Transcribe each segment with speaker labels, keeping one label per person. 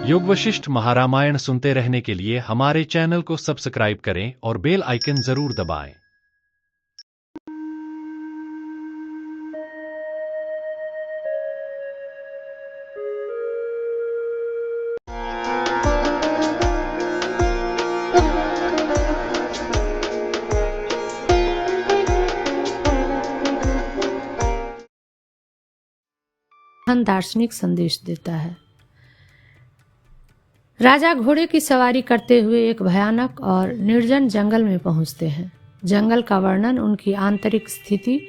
Speaker 1: योग वशिष्ठ महारामायण सुनते रहने के लिए हमारे चैनल को सब्सक्राइब करें और बेल आइकन जरूर दबाएं।
Speaker 2: दार्शनिक संदेश देता है। राजा घोड़े की सवारी करते हुए एक भयानक और निर्जन जंगल में पहुंचते हैं। जंगल का वर्णन उनकी आंतरिक स्थिति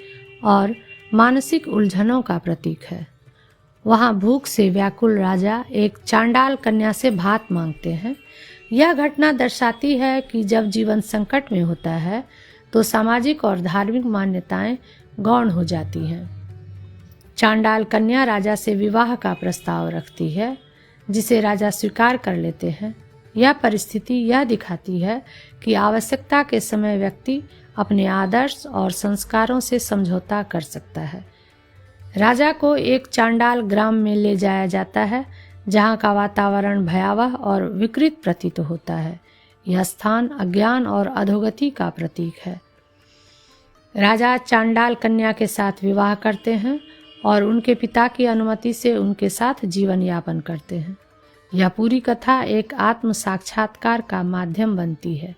Speaker 2: और मानसिक उलझनों का प्रतीक है। वहां भूख से व्याकुल राजा एक चांडाल कन्या से भात मांगते हैं। यह घटना दर्शाती है कि जब जीवन संकट में होता है तो सामाजिक और धार्मिक मान्यताएं गौण हो जाती हैं। चांडाल कन्या राजा से विवाह का प्रस्ताव रखती है, जिसे राजा स्वीकार कर लेते हैं। यह परिस्थिति यह दिखाती है कि आवश्यकता के समय व्यक्ति अपने आदर्श और संस्कारों से समझौता कर सकता है। राजा को एक चांडाल ग्राम में ले जाया जाता है, जहाँ का वातावरण भयावह और विकृत प्रतीत होता है। यह स्थान अज्ञान और अधोगति का प्रतीक है। राजा चांडाल कन्या के साथ विवाह करते हैं और उनके पिता की अनुमति से उनके साथ जीवन यापन करते हैं। यह पूरी कथा एक आत्म साक्षात्कार का माध्यम बनती है।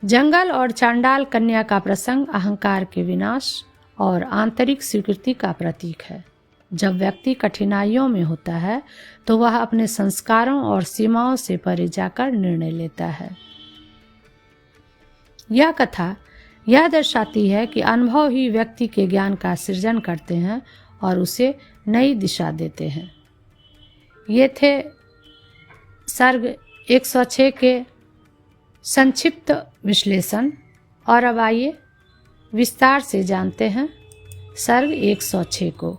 Speaker 2: जंगल और चांडाल कन्या का प्रसंग अहंकार के विनाश और आंतरिक स्वीकृति का प्रतीक है। जब व्यक्ति कठिनाइयों में होता है तो वह अपने संस्कारों और सीमाओं से परे जाकर निर्णय लेता है। यह कथा यह दर्शाती है कि अनुभव ही व्यक्ति के ज्ञान का सृजन करते हैं और उसे नई दिशा देते हैं। ये थे सर्ग 106 के संक्षिप्त विश्लेषण, और अब आइए विस्तार से जानते हैं सर्ग 106 को।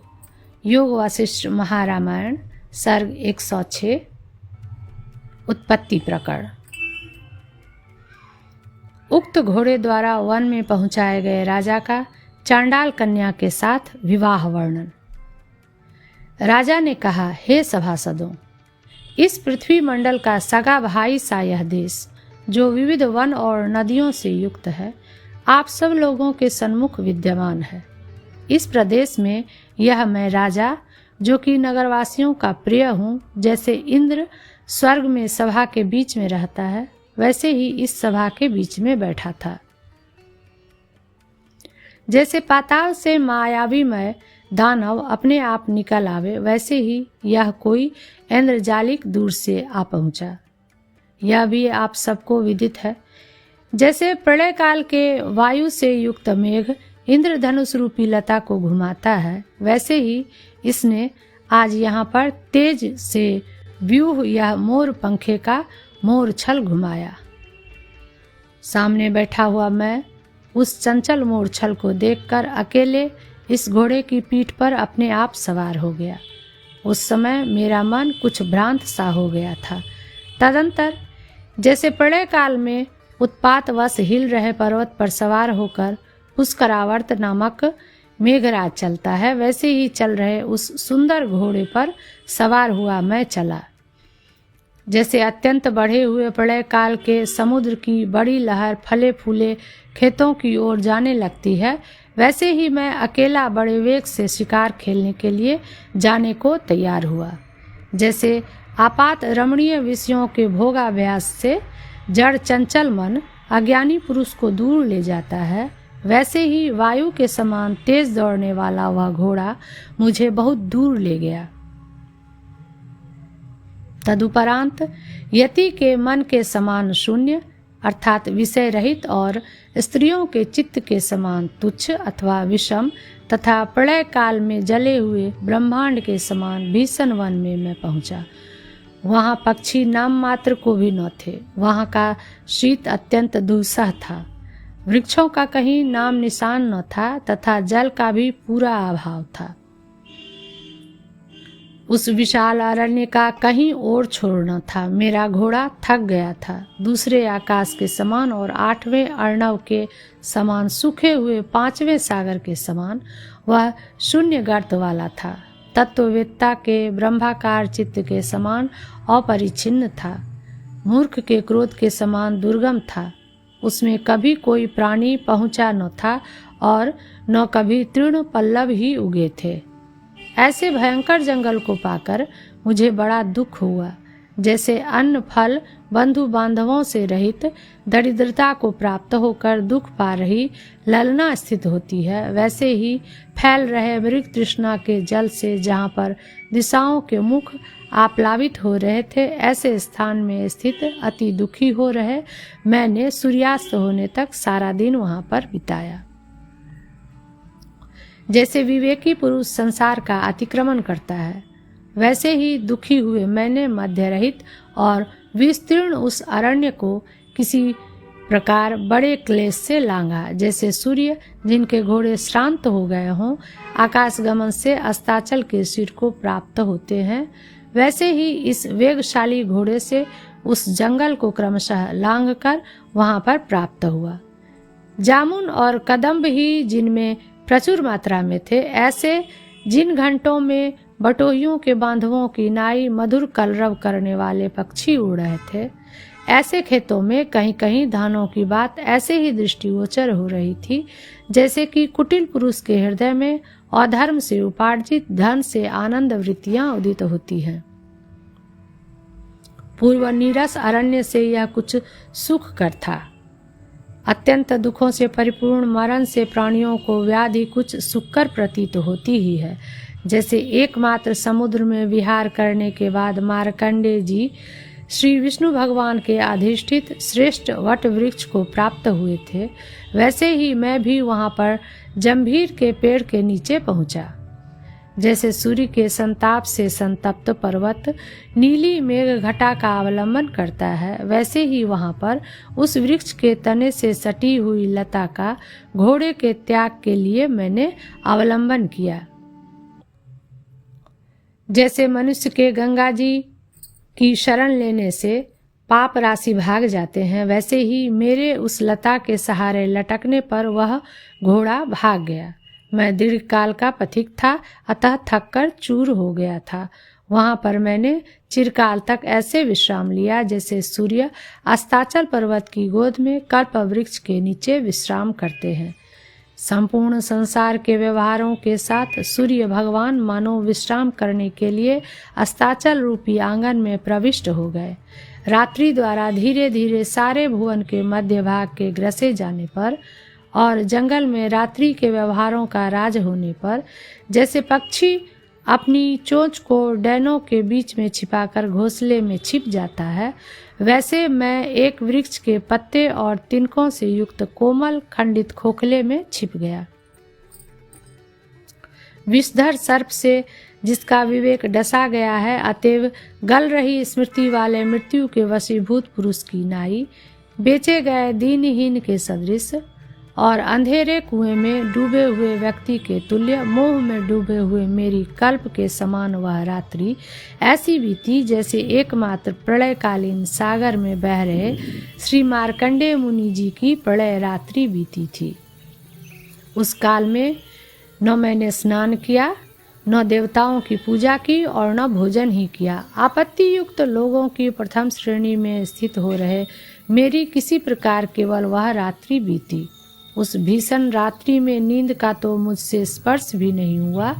Speaker 2: योग वशिष्ठ महारामायण सर्ग 106 उत्पत्ति प्रकरण। उक्त घोड़े द्वारा वन में पहुंचाए गए राजा का चांडाल कन्या के साथ विवाह वर्णन। राजा ने कहा, हे सभासदों, इस पृथ्वी मंडल का सगा भाई सा यह देश, जो विविध वन और नदियों से युक्त है, आप सब लोगों के सन्मुख विद्यमान है। इस प्रदेश में यह मैं राजा, जो कि नगरवासियों का प्रिय हूँ, जैसे इंद्र स्वर्ग में सभा के बीच में रहता है, वैसे ही इस सभा के बीच में बैठा था। जैसे पाताल से मायावीमय दानव अपने आप निकल आवे, वैसे ही यह कोई इंद्रजालिक दूर से आ पहुंचा। यह भी आप सबको विदित है। जैसे प्रलय काल के वायु से युक्त मेघ इंद्रधनुष रूपी लता को घुमाता है, वैसे ही इसने आज यहाँ पर तेज से व्यूह यह मोर पंखे का मोर छल घुमाया। सामने बैठा हुआ मैं उस चंचल मोर छल को देखकर अकेले इस घोड़े की पीठ पर अपने आप सवार हो गया। उस समय मेरा मन कुछ भ्रांत सा हो गया था। तदंतर जैसे प्रलय काल में उत्पातवश हिल रहे पर्वत पर सवार होकर पुष्करावर्त नामक मेघराज चलता है, वैसे ही चल रहे उस सुंदर घोड़े पर सवार हुआ मैं चला। जैसे अत्यंत बढ़े हुए प्रलय काल के समुद्र की बड़ी लहर फले फूले खेतों की ओर जाने लगती है, वैसे ही मैं अकेला बड़े वेग से शिकार खेलने के लिए जाने को तैयार हुआ। जैसे आपात रमणीय विषयों के भोगाभ्यास से जड़ चंचल मन अज्ञानी पुरुष को दूर ले जाता है, वैसे ही वायु के समान तेज दौड़ने वाला वह घोड़ा मुझे बहुत दूर ले गया। तदुपरांत यति के मन के समान शून्य अर्थात विषय रहित और स्त्रियों के चित्त के समान तुच्छ अथवा विषम तथा प्रलय काल में जले हुए ब्रह्मांड के समान भीषण वन में मैं पहुंचा। वहाँ पक्षी नाम मात्र को भी न थे। वहाँ का शीत अत्यंत दुस्सह था। वृक्षों का कहीं नाम निशान न था तथा जल का भी पूरा अभाव था। उस विशाल अरण्य का कहीं और छोर न था। मेरा घोड़ा थक गया था। दूसरे आकाश के समान और 8वें अर्णव के समान सूखे हुए 5वें सागर के समान वह शून्य गर्त वाला था। तत्ववेत्ता के ब्रह्माकार चित्त के समान अपरिच्छिन्न था। मूर्ख के क्रोध के समान दुर्गम था। उसमें कभी कोई प्राणी पहुंचा न था और न कभी तृण पल्लव ही उगे थे। ऐसे भयंकर जंगल को पाकर मुझे बड़ा दुख हुआ। जैसे अन्न फल बंधु बांधवों से रहित दरिद्रता को प्राप्त होकर दुख पा रही ललना स्थित होती है, वैसे ही फैल रहे मृग तृष्णा के जल से जहाँ पर दिशाओं के मुख आप्लावित हो रहे थे, ऐसे स्थान में स्थित अति दुखी हो रहे मैंने सूर्यास्त होने तक सारा दिन वहां पर बिताया। जैसे विवेकी पुरुष संसार का अतिक्रमण करता है, वैसे ही दुखी हुए मैंने मध्यरहित और विस्तीर्ण उस अरण्य को किसी प्रकार बड़े क्लेश से लांघा। जैसे सूर्य जिनके घोड़े श्रांत हो गए हों आकाश गमन से अस्ताचल के सिर को प्राप्त होते हैं, वैसे ही इस वेगशाली घोड़े से उस जंगल को क्रमशः लांघकर वहां पर प्राप्त हुआ। जामुन और कदम्ब ही जिनमें प्रचुर मात्रा में थे, ऐसे जिन घंटों में बटोहियों के बांधवों की नाई मधुर कलरव करने वाले पक्षी उड़ रहे थे, ऐसे खेतों में कहीं कहीं धानों की बात ऐसे ही दृष्टिगोचर हो रही थी जैसे कि कुटिल पुरुष के हृदय में अधर्म से उपार्जित धन से आनंद वृत्तियां उदित होती हैं। पूर्व नीरस अरण्य से यह कुछ सुख कर था। अत्यंत दुखों से परिपूर्ण मरण से प्राणियों को व्याधि कुछ सुखकर प्रतीत होती ही है। जैसे एकमात्र समुद्र में विहार करने के बाद मार्कंडेय जी श्री विष्णु भगवान के अधिष्ठित श्रेष्ठ वट वृक्ष को प्राप्त हुए थे, वैसे ही मैं भी वहां पर जंभीर के पेड़ के नीचे पहुंचा। जैसे सूर्य के संताप से संतप्त पर्वत नीली मेघ घटा का अवलंबन करता है, वैसे ही वहां पर उस वृक्ष के तने से सटी हुई लता का घोड़े के त्याग के लिए मैंने अवलंबन किया। जैसे मनुष्य के गंगा जी की शरण लेने से पाप राशि भाग जाते हैं, वैसे ही मेरे उस लता के सहारे लटकने पर वह घोड़ा भाग गया। मैं दीर्घ काल का पथिक था, अतः थककर चूर हो गया था। वहां पर मैंने चिरकाल तक ऐसे विश्राम लिया जैसे सूर्य अस्ताचल पर्वत की गोद में कल्प वृक्ष के नीचे विश्राम करते हैं। संपूर्ण संसार के व्यवहारों के साथ सूर्य भगवान मानो विश्राम करने के लिए अस्ताचल रूपी आंगन में प्रविष्ट हो गए। रात्रि द्वारा धीरे धीरे सारे भुवन के मध्य भाग के ग्रसे जाने पर और जंगल में रात्रि के व्यवहारों का राज होने पर जैसे पक्षी अपनी चोंच को डैनों के बीच में छिपाकर घोंसले में छिप जाता है, वैसे मैं एक वृक्ष के पत्ते और तिनकों से युक्त कोमल खंडित खोखले में छिप गया। विषधर सर्प से जिसका विवेक डसा गया है, अतएव गल रही स्मृति वाले मृत्यु के वशीभूत पुरुष की नाई बेचे गए दीनहीन के सदृश और अंधेरे कुएं में डूबे हुए व्यक्ति के तुल्य मोह में डूबे हुए मेरी कल्प के समान वह रात्रि ऐसी बीती जैसे एकमात्र प्रलयकालीन सागर में बह रहे श्री मार्कंडेय मुनि जी की प्रलय रात्रि बीती थी। उस काल में न मैंने स्नान किया, न देवताओं की पूजा की और न भोजन ही किया। आपत्ति युक्त लोगों की प्रथम श्रेणी में स्थित हो रहे मेरी किसी प्रकार केवल वह रात्रि बीती। उस भीषण रात्रि में नींद का तो मुझसे स्पर्श भी नहीं हुआ।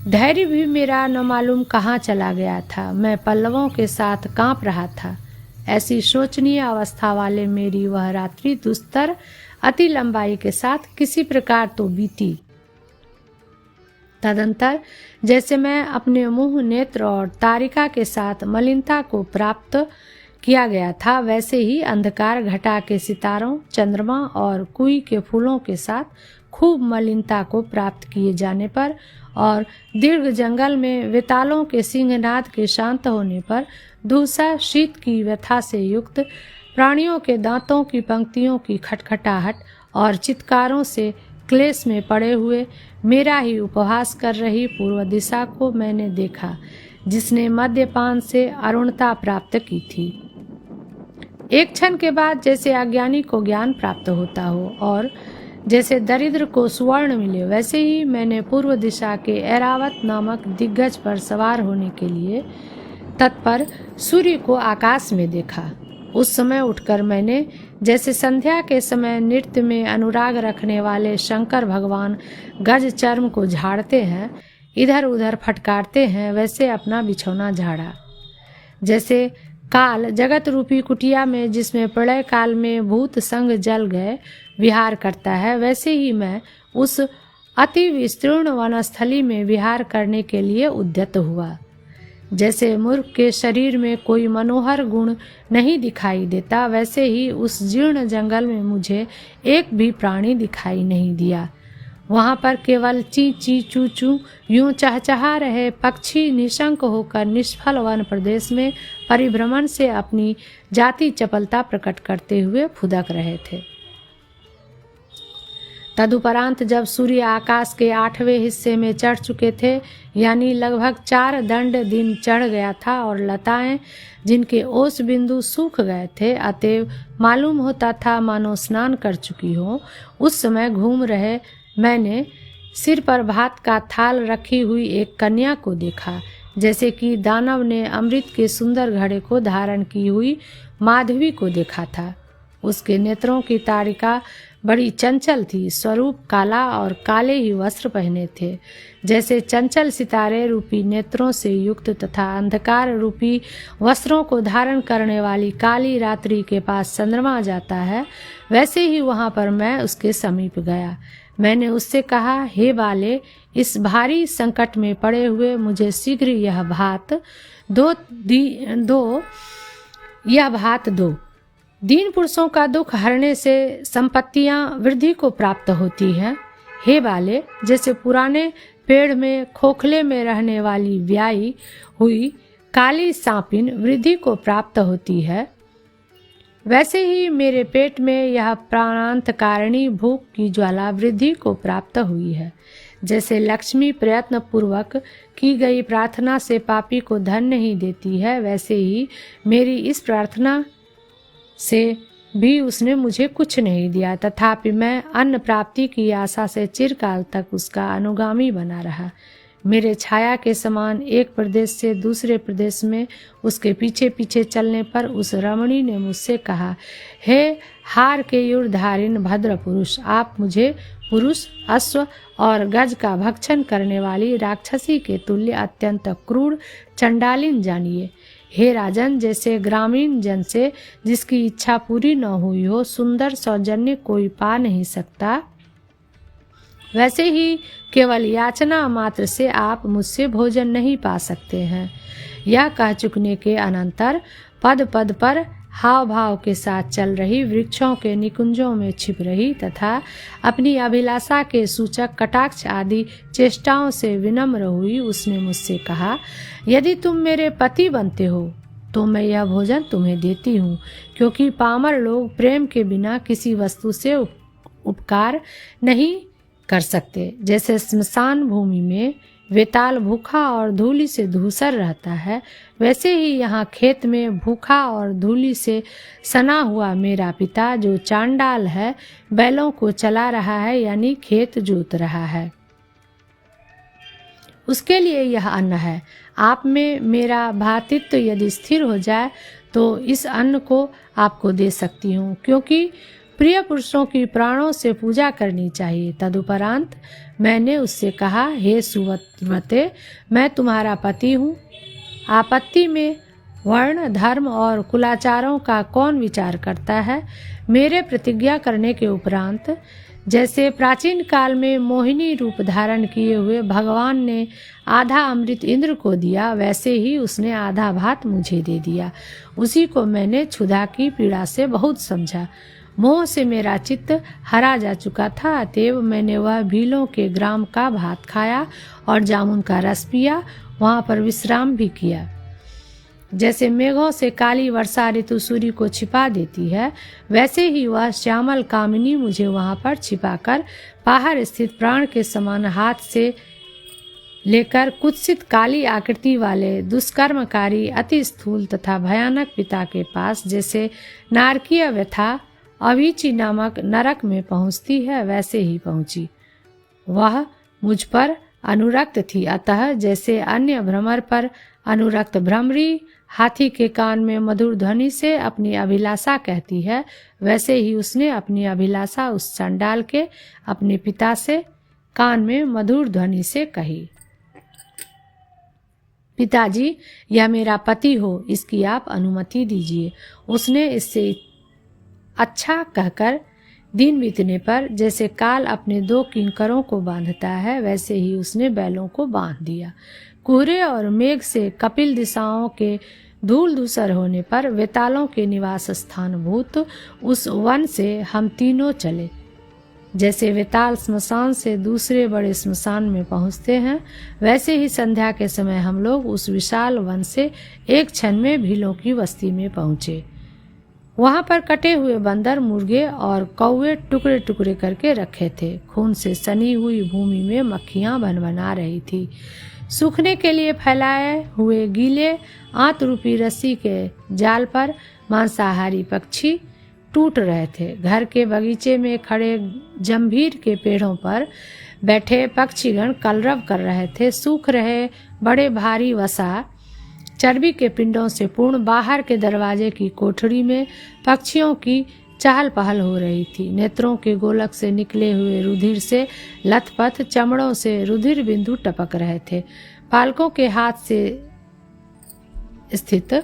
Speaker 2: धैर्य भी मेरा न मालूम कहाँ चला गया था। मैं पल्लवों के साथ कांप रहा था। ऐसी शोचनीय अवस्था वाले मेरी वह रात्रि दुस्तर अति लंबाई के साथ किसी प्रकार तो बीती। तदंतर जैसे मैं अपने मुंह, नेत्र और तारिका के साथ मलिनता को प्राप्त किया गया था, वैसे ही अंधकार घटा के सितारों, चंद्रमा और कुई के फूलों के साथ खूब मलिनता को प्राप्त किए जाने पर और दीर्घ जंगल में वेतालों के सिंहनाद के शांत होने पर दूसरा शीत की व्यथा से युक्त प्राणियों के दांतों की पंक्तियों की खटखटाहट और चित्कारों से क्लेश में पड़े हुए मेरा ही उपहास कर रही पूर्व दिशा को मैंने देखा, जिसने मद्यपान से अरुणता प्राप्त की थी। एक क्षण के बाद जैसे अज्ञानी को ज्ञान प्राप्त होता हो और जैसे दरिद्र को सुवर्ण मिले, वैसे ही मैंने पूर्व दिशा के ऐरावत नामक दिग्गज पर सवार होने के लिए तत्पर सूर्य को आकाश में देखा। उस समय उठकर मैंने, जैसे संध्या के समय नृत्य में अनुराग रखने वाले शंकर भगवान गज चर्म को झाड़ते हैं, इधर उधर फटकारते हैं, वैसे अपना बिछौना झाड़ा। जैसे काल जगत रूपी कुटिया में, जिसमें प्रलय काल में भूत संग जल गए, विहार करता है, वैसे ही मैं उस अति विस्तीर्ण वनस्थली में विहार करने के लिए उद्यत हुआ। जैसे मूर्ख के शरीर में कोई मनोहर गुण नहीं दिखाई देता, वैसे ही उस जीर्ण जंगल में मुझे एक भी प्राणी दिखाई नहीं दिया। वहाँ पर केवल ची ची चू चू यूं चहचहा रहे पक्षी निशंक होकर निष्फल वन प्रदेश में परिभ्रमण से अपनी जाति चपलता प्रकट करते हुए फुदक रहे थे। तदुपरांत जब सूर्य आकाश के 8वें हिस्से में चढ़ चुके थे, यानी लगभग 4 दंड दिन चढ़ गया था, और लताएं जिनके ओस बिंदु सूख गए थे, अतएव मालूम होता था मानो स्नान कर चुकी हो, उस समय घूम रहे मैंने सिर पर भात का थाल रखी हुई एक कन्या को देखा, जैसे कि दानव ने अमृत के सुंदर घड़े को धारण की हुई माधवी को देखा था। उसके नेत्रों की तारिका बड़ी चंचल थी, स्वरूप काला और काले ही वस्त्र पहने थे। जैसे चंचल सितारे रूपी नेत्रों से युक्त तथा अंधकार रूपी वस्त्रों को धारण करने वाली काली रात्रि के पास चंद्रमा जाता है, वैसे ही वहाँ पर मैं उसके समीप गया। मैंने उससे कहा, हे बाले, इस भारी संकट में पड़े हुए मुझे शीघ्र यह भात दो। दीन पुरुषों का दुख हरने से संपत्तियां वृद्धि को प्राप्त होती हैं। हे बाले, जैसे पुराने पेड़ में खोखले में रहने वाली ब्याई हुई काली सांपिन वृद्धि को प्राप्त होती है, वैसे ही मेरे पेट में यह प्राणांतकारिणी भूख की ज्वाला वृद्धि को प्राप्त हुई है। जैसे लक्ष्मी प्रयत्न पूर्वक की गई प्रार्थना से पापी को धन नहीं देती है, वैसे ही मेरी इस प्रार्थना से भी उसने मुझे कुछ नहीं दिया, तथापि मैं अन्न प्राप्ति की आशा से चिरकाल तक उसका अनुगामी बना रहा। मेरे छाया के समान एक प्रदेश से दूसरे प्रदेश में उसके पीछे पीछे चलने पर उस रमणी ने मुझसे कहा, हे हार के युरधारिन भद्र पुरुष, आप मुझे पुरुष, अश्व और गज का भक्षण करने वाली राक्षसी के तुल्य अत्यंत क्रूर चंडालिन जानिए। हे राजन, जैसे ग्रामीण जन से जिसकी इच्छा पूरी न हुई हो सुंदर सौजन्य कोई पा नहीं सकता, वैसे ही केवल याचना मात्र से आप मुझसे भोजन नहीं पा सकते हैं। यह कह चुकने के अनंतर पद पद पर हाव भाव के साथ चल रही, वृक्षों के निकुंजों में छिप रही तथा अपनी अभिलाषा के सूचक कटाक्ष आदि चेष्टाओं से विनम्र हुई, उसने मुझसे कहा, यदि तुम मेरे पति बनते हो तो मैं यह भोजन तुम्हें देती हूँ, क्योंकि पामर लोग प्रेम के बिना किसी वस्तु से उपकार नहीं कर सकते। जैसे स्मशान भूमि में वेताल भूखा और धूली से धूसर रहता है, वैसे ही यहाँ खेत में भूखा और धूली से सना हुआ मेरा पिता जो चांडाल है, बैलों को चला रहा है, यानी खेत जोत रहा है। उसके लिए यह अन्न है। आप में मेरा भातित्व यदि स्थिर हो जाए तो इस अन्न को आपको दे सकती हूँ, क्योंकि प्रिय पुरुषों की प्राणों से पूजा करनी चाहिए। तदुपरांत मैंने उससे कहा, हे सुव्रते, मैं तुम्हारा पति हूँ। आपत्ति में वर्ण, धर्म और कुलाचारों का कौन विचार करता है? मेरे प्रतिज्ञा करने के उपरांत जैसे प्राचीन काल में मोहिनी रूप धारण किए हुए भगवान ने आधा अमृत इंद्र को दिया, वैसे ही उसने आधा भात मुझे दे दिया। उसी को मैंने क्षुधा की पीड़ा से बहुत समझा। मोह से मेरा चित्त हरा जा चुका था, अतएव मैंने वह भीलों के ग्राम का भात खाया और जामुन का रस पिया, वहाँ पर विश्राम भी किया। जैसे मेघों से काली वर्षा ऋतु सूर्य को छिपा देती है, वैसे ही वह श्यामल कामिनी मुझे वहाँ पर छिपाकर बाहर स्थित प्राण के समान हाथ से लेकर कुत्सित काली आकृति वाले दुष्कर्मकारी अति स्थूल तथा भयानक पिता के पास, जैसे नारकीय व्यथा अवीची नामक नरक में पहुंचती है वैसे ही पहुंची। वह मुझ पर अनुरक्त थी, अतः जैसे अन्य भ्रमर पर अनुरक्त भ्रमरी हाथी के कान में मधुर ध्वनि से अपनी अभिलाषा कहती है, वैसे ही उसने अपनी अभिलाषा उस चंडाल के अपने पिता से कान में मधुर ध्वनि से कही। पिताजी, यह मेरा पति हो, इसकी आप अनुमति दीजिए। उसने इससे अच्छा कहकर दिन बीतने पर जैसे काल अपने 2 किंकरों को बांधता है, वैसे ही उसने बैलों को बांध दिया। कोहरे और मेघ से कपिल दिशाओं के धूल धूसर होने पर वेतालों के निवास स्थान भूत उस वन से हम तीनों चले। जैसे वेताल स्मशान से दूसरे बड़े स्मशान में पहुंचते हैं, वैसे ही संध्या के समय हम लोग उस विशाल वन से एक क्षण में भीलों की बस्ती में पहुंचे। वहां पर कटे हुए बंदर, मुर्गे और कौवे टुकड़े टुकड़े करके रखे थे। खून से सनी हुई भूमि में मक्खियां भनभना रही थी। सूखने के लिए फैलाए हुए गीले आंत रूपी रस्सी के जाल पर मांसाहारी पक्षी टूट रहे थे। घर के बगीचे में खड़े जंभीर के पेड़ों पर बैठे पक्षीगण कलरव कर रहे थे। सूख रहे बड़े भारी वसा चर्बी के पिंडों से पूर्ण बाहर के दरवाजे की कोठरी में पक्षियों की चहल पहल हो रही थी। नेत्रों के गोलक से निकले हुए रुधिर से लथपथ चमड़ों से रुधिर बिंदु टपक रहे थे। पालकों के हाथ से स्थित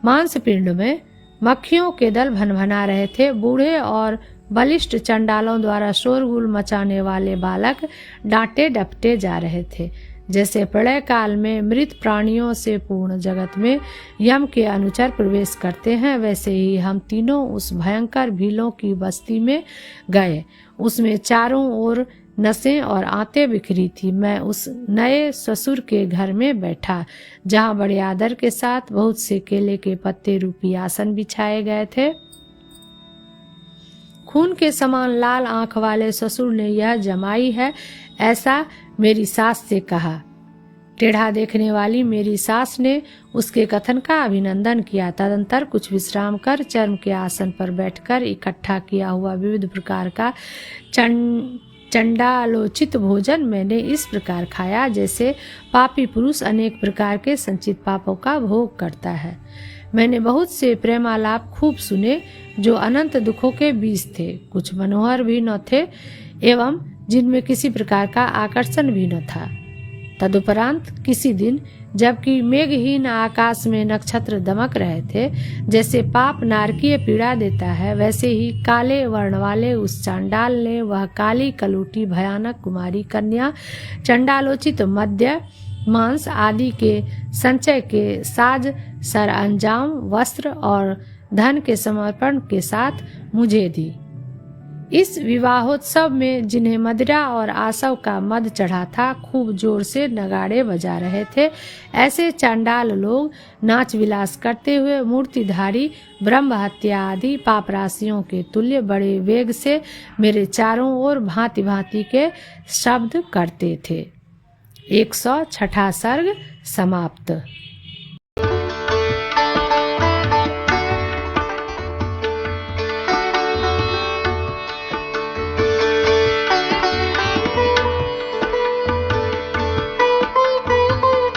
Speaker 2: मांसपिंड में मक्खियों के दल भनभना रहे थे। बूढ़े और बलिष्ठ चंडालों द्वारा शोरगुल मचाने वाले बालक डांटे डपटे जा रहे थे। जैसे प्रलय काल में मृत प्राणियों से पूर्ण जगत में यम के अनुचर प्रवेश करते हैं, वैसे ही हम तीनों उस भयंकर भीलों की बस्ती में गए। उसमें चारों ओर नसें और आंतें बिखरी थी। मैं उस नए ससुर के घर में बैठा, जहां बड़े आदर के साथ बहुत से केले के पत्ते रूपी आसन बिछाए गए थे। खून के समान लाल आंख वाले ससुर ने यह जमाई है, ऐसा मेरी सास से कहा। टेढ़ा देखने वाली मेरी सास ने उसके कथन का अभिनंदन किया। तदंतर कुछ विश्राम कर चर्म के आसन पर बैठकर इकट्ठा किया हुआ विविध प्रकार का चंडालोचित भोजन मैंने इस प्रकार खाया, जैसे पापी पुरुष अनेक प्रकार के संचित पापों का भोग करता है। मैंने बहुत से प्रेमालाप खूब सुने, जो अनंत दुखों के बीज थे। कुछ मनोहर भी न थे एवं जिनमें किसी प्रकार का आकर्षण भी न था। तदुपरांत किसी दिन, जबकि मेघहीन आकाश में नक्षत्र दमक रहे थे, जैसे पाप नारकीय पीड़ा देता है, वैसे ही काले वर्ण वाले उस चांडाल ने वह काली कलूटी भयानक कुमारी कन्या चंडालोचित मद्य मांस आदि के संचय के साज सरअंजाम वस्त्र और धन के समर्पण के साथ मुझे दी। इस विवाहोत्सव में जिन्हें मदिरा और आसव का मद चढ़ा था, खूब जोर से नगाड़े बजा रहे थे। ऐसे चांडाल लोग नाच विलास करते हुए मूर्तिधारी ब्रह्म हत्या आदि पाप राशियों के तुल्य बड़े वेग से मेरे चारों ओर भांति भांति के शब्द करते थे। 106वां सर्ग समाप्त।